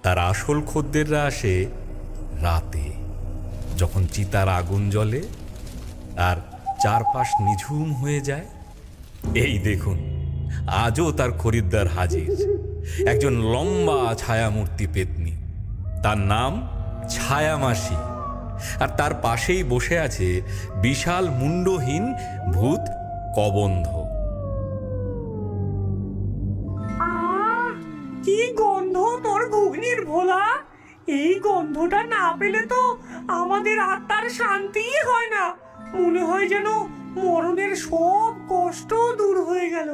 তার আসল খদ্দেররা আসে রাতে, যখন চিতার আগুন জ্বলে আর চারপাশ নিঝুম হয়ে যায়। এই দেখুন, আজও তার খরিদ্দার হাজির, একজন লম্বা ছায়ামূর্তি পেতনি। তার নাম ছায়ামাসি, আর তার পাশেই বসে আছে বিশাল মুন্ডহীন ভূত কবন্ধ। কি গন্ধ তোর ঘুগনির, ভোলা! এই গন্ধটা না পেলে তো আমাদের আত্মার শান্তিই হয় না। মনে হয় যেন মরণের সব কষ্ট দূর হয়ে গেল।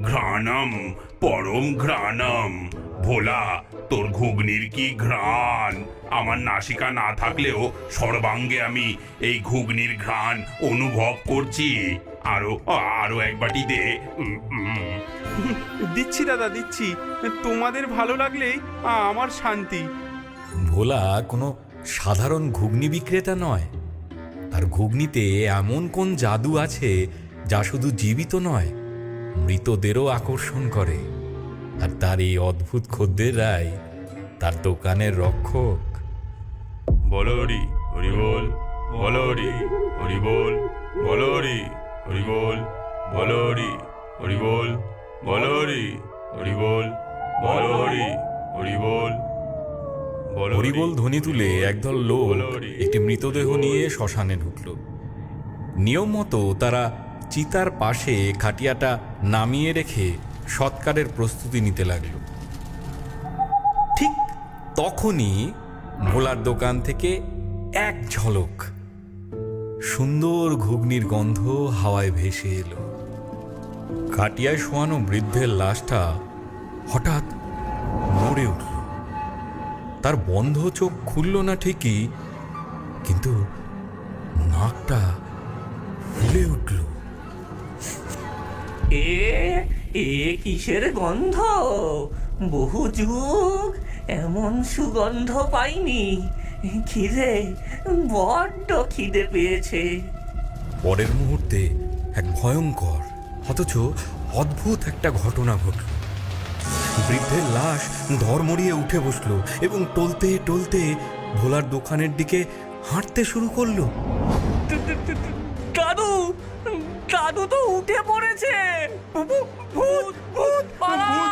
ঘ্রাণম, পরম ঘ্রাণম। ভোলা, তোর ঘুগনির কি ঘ্রাণ! আমার নাসিকা না থাকলেও সর্বাঙ্গে আমি এই ঘুগনির ঘ্রাণ অনুভব করছি। আরো আরো এক বাটি দে। দিচ্ছি দাদা, দিচ্ছি। তোমাদের ভালো লাগলেই আমার শান্তি। ভোলা কোনো সাধারণ ঘুগনি বিক্রেতা নয়। তার ঘুগনিতে এমন কোন জাদু আছে যা শুধু জীবিত নয়, মৃতদেরও আকর্ষণ করে। আর তার এই অদ্ভুত খদ্দেররাই তার দোকানের রক্ষক। বলরি হরি বল, বলরি হরি বল, বলরি হরি বল, বলরি হরি বল, বলরি হরি বল, বলরি হরি বল। হরিবোল ধ্বনি তুলে একদল লোক একটি মৃতদেহ নিয়ে শ্মশানে ঢুকল। নিয়ম মতো তারা চিতার পাশে খাটিয়াটা নামিয়ে রেখে সৎকারের প্রস্তুতি নিতে লাগল। ঠিক তখনই ভোলার দোকান থেকে এক ঝলক সুন্দর ঘুগনির গন্ধ হাওয়ায় ভেসে এলো। খাটিয়ায় শোয়ানো বৃদ্ধের লাশটা হঠাৎ নড়ে উঠল। তার বন্ধ চোখ খুলল না ঠিকই, কিন্তু নাকটা ফুলে উঠল। এ কিসের গন্ধ? বহু যুগ এমন সুগন্ধ পাইনি। খিদে, বড্ড খিদে পেয়েছে। পরের মুহূর্তে এক ভয়ঙ্কর অথচ অদ্ভুত একটা ঘটনা ঘটল। বৃদ্ধের লাশ ধড়মড়িয়ে উঠে বসলো এবং টলতে টলতে ভোলার দোকানের দিকে হাঁটতে শুরু করলো। দাদু, দাদু তো উঠে পড়েছে। ভূত, ভূত, পালাও,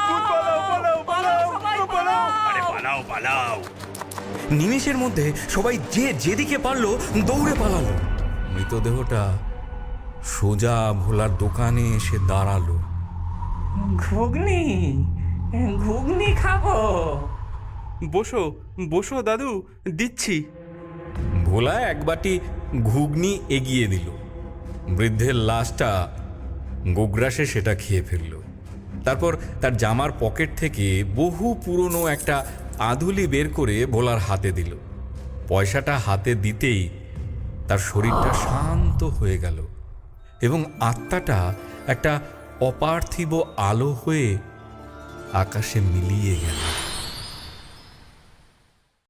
সবাই পালাও। আরে পালাও, পালাও! নিমেষের মধ্যে সবাই যে যেদিকে পারলো দৌড়ে পালালো। মৃতদেহটা সোজা ভোলার দোকানে এসে দাঁড়ালো। ঘুগনি, ঘুগনি খাবো। বসো বসো দাদু, দিচ্ছি। ভোলা এক বাটি ঘুগনি এগিয়ে দিল। বৃদ্ধের লাশটা গোগ্রাসে সেটা খেয়ে ফেলল। তারপর তার জামার পকেট থেকে বহু পুরনো একটা আধুলি বের করে ভোলার হাতে দিল। পয়সাটা হাতে দিতেই তার শরীরটা শান্ত হয়ে গেল এবং আত্মাটা একটা অপার্থিব আলো হয়ে আকাশে মিলিয়ে গেল।